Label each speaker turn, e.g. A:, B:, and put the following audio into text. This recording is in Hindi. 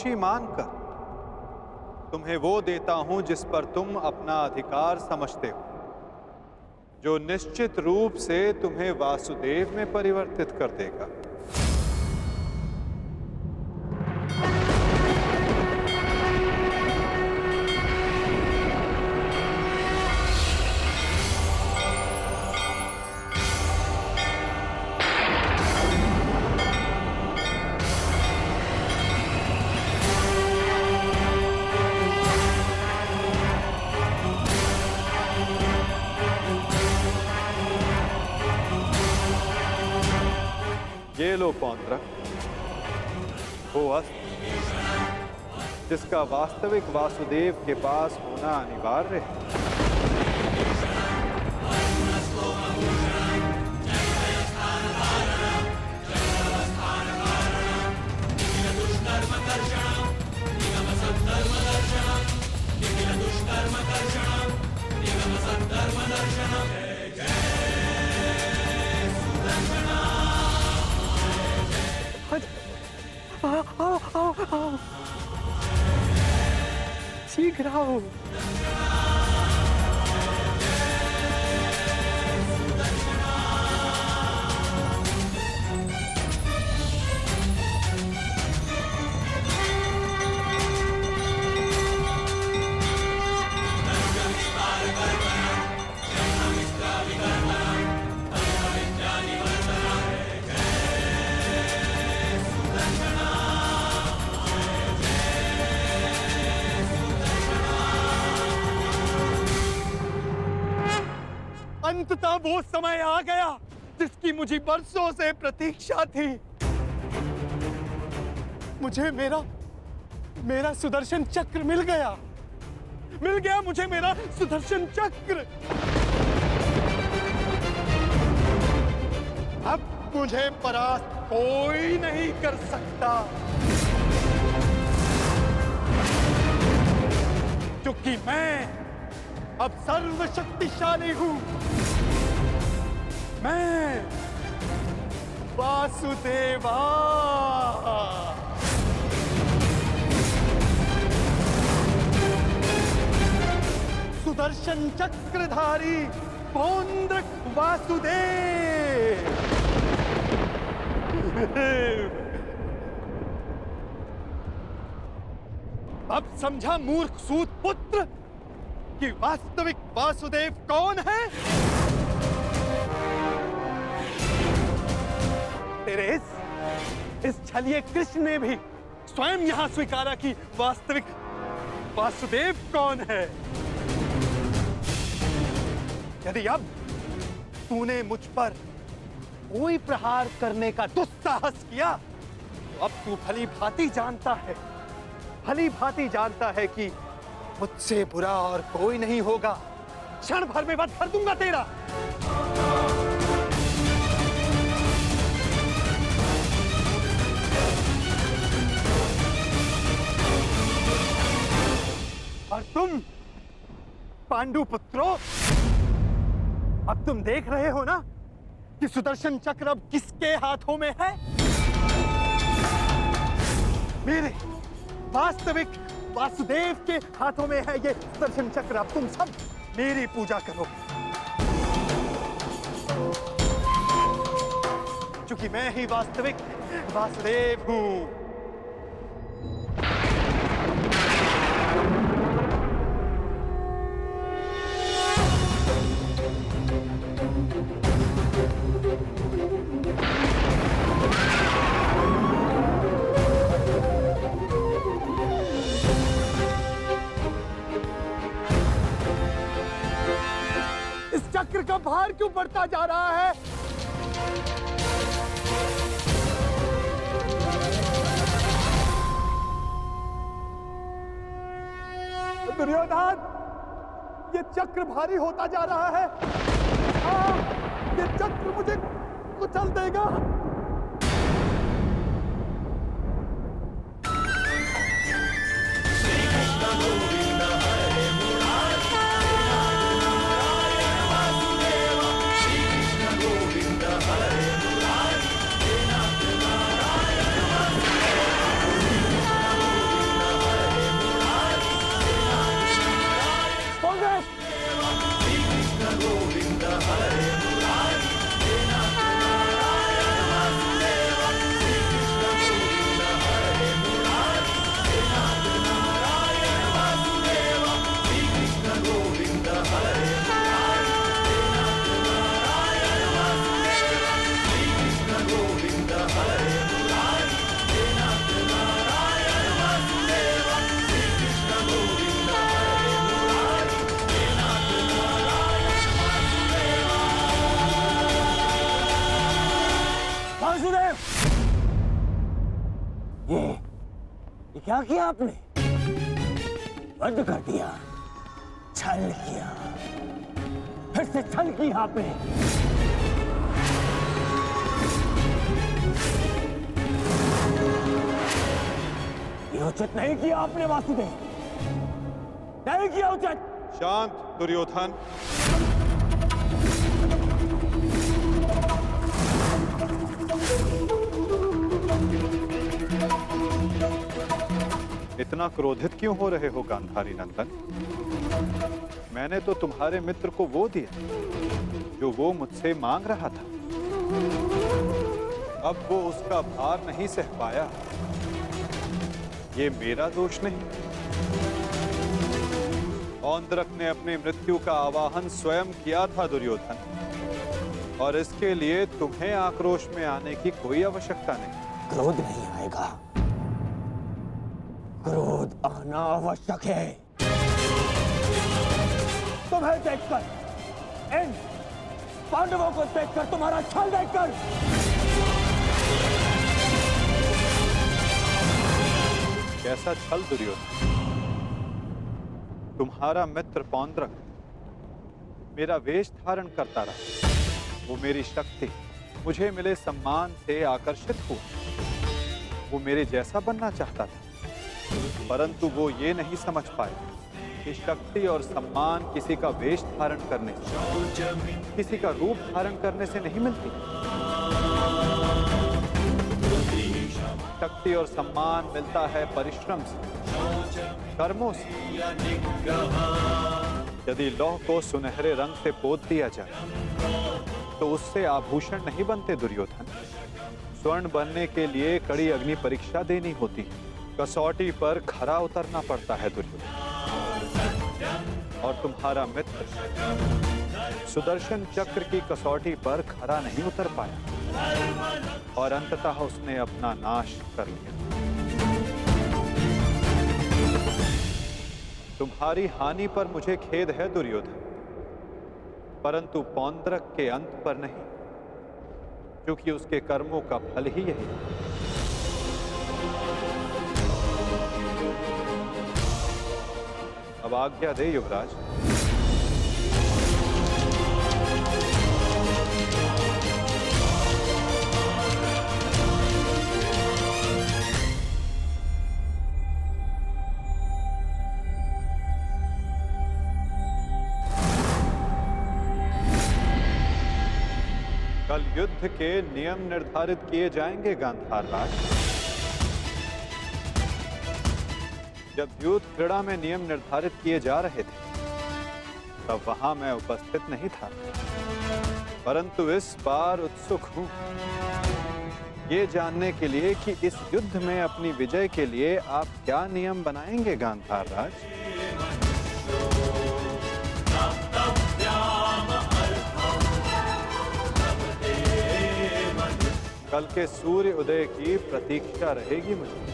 A: खुशी मानकर तुम्हें वो देता हूं जिस पर तुम अपना अधिकार समझते हो, जो निश्चित रूप से तुम्हें वासुदेव में परिवर्तित कर देगा। ये लो पौंड्रक, वो अस्त्र जिसका वास्तविक वासुदेव के पास होना अनिवार्य है।
B: आओ, शीघ्र आओ। अंततः वो समय आ गया जिसकी मुझे बरसों से प्रतीक्षा थी। मुझे मेरा सुदर्शन चक्र मिल गया मुझे मेरा सुदर्शन चक्र। अब मुझे परास्त कोई नहीं कर सकता, क्योंकि मैं अब सर्वशक्तिशाली हूं। मैं वासुदेवा। सुदर्शन चक्रधारी पौंड्रक वासुदेव। अब समझा मूर्ख सूत पुत्र कि वास्तविक वासुदेव कौन है? तेरे इस छलिए कृष्ण ने भी स्वयं यहां स्वीकारा कि वास्तविक वासुदेव कौन है। यदि अब तूने मुझ पर कोई प्रहार करने का दुस्साहस किया, तो अब तू भली भांति जानता है कि मुझसे बुरा और कोई नहीं होगा। क्षण भर में वध कर दूंगा तेरा। और तुम पांडु पुत्रों, अब तुम देख रहे हो ना कि सुदर्शन चक्र अब किसके हाथों में है? मेरे वास्तविक वासुदेव के हाथों में है ये सुदर्शन चक्र। अब तुम सब मेरी पूजा करो, क्योंकि मैं ही वास्तविक वासुदेव हूं। चक्र का भार क्यों बढ़ता जा रहा है? दुर्योधन, ये चक्र भारी होता जा रहा है। हाँ, ये चक्र मुझे कुचल देगा।
C: ये क्या किया आपने? बंद कर दिया, छल किया, फिर से छल किया आपने। ये उचित नहीं किया आपने वासुदेव, नहीं किया उचित।
A: शांत दुर्योधन। इतना क्रोधित क्यों हो रहे हो गांधारी नंदन? मैंने तो तुम्हारे मित्र को वो दिया जो वो मुझसे मांग रहा था। अब वो उसका भार नहीं सह पाया, ये मेरा दोष नहीं। औंद्रक ने अपनी मृत्यु का आवाहन स्वयं किया था दुर्योधन, और इसके लिए तुम्हें आक्रोश में आने की कोई आवश्यकता नहीं।
C: क्रोध नहीं आएगा, क्रोध आना आवश्यक है। तुम्हें देखकर, इन पांडवों को देखकर, तुम्हारा छल देखकर।
A: कैसा छल दुर्योधन? तुम्हारा मित्र पौंद्रक मेरा वेश धारण करता रहा, वो मेरी शक्ति, मुझे मिले सम्मान से आकर्षित हुआ। वो मेरे जैसा बनना चाहता था, परंतु वो ये नहीं समझ पाया कि शक्ति और सम्मान किसी का वेश धारण करने से, किसी का रूप धारण करने से नहीं मिलती। शक्ति और सम्मान मिलता है परिश्रम से, कर्मों से। यदि लौह को सुनहरे रंग से पोत दिया जाए तो उससे आभूषण नहीं बनते दुर्योधन। स्वर्ण बनने के लिए कड़ी अग्नि परीक्षा देनी होती है, कसौटी पर खरा उतरना पड़ता है दुर्योधन। और तुम्हारा मित्र सुदर्शन चक्र की कसौटी पर खरा नहीं उतर पाया, और अंततः उसने अपना नाश कर लिया। तुम्हारी हानि पर मुझे खेद है दुर्योधन, परंतु पौंद्रक के अंत पर नहीं, क्योंकि उसके कर्मों का फल ही यही है। अब आज्ञा दे युवराज। कल युद्ध के नियम निर्धारित किए जाएंगे गांधार राज। जब युद्ध क्रीड़ा में नियम निर्धारित किए जा रहे थे तब वहां मैं उपस्थित नहीं था, परंतु इस बार उत्सुक हूं ये जानने के लिए कि इस युद्ध में अपनी विजय के लिए आप क्या नियम बनाएंगे गांधार राज। कल के सूर्य उदय की प्रतीक्षा रहेगी मुझे।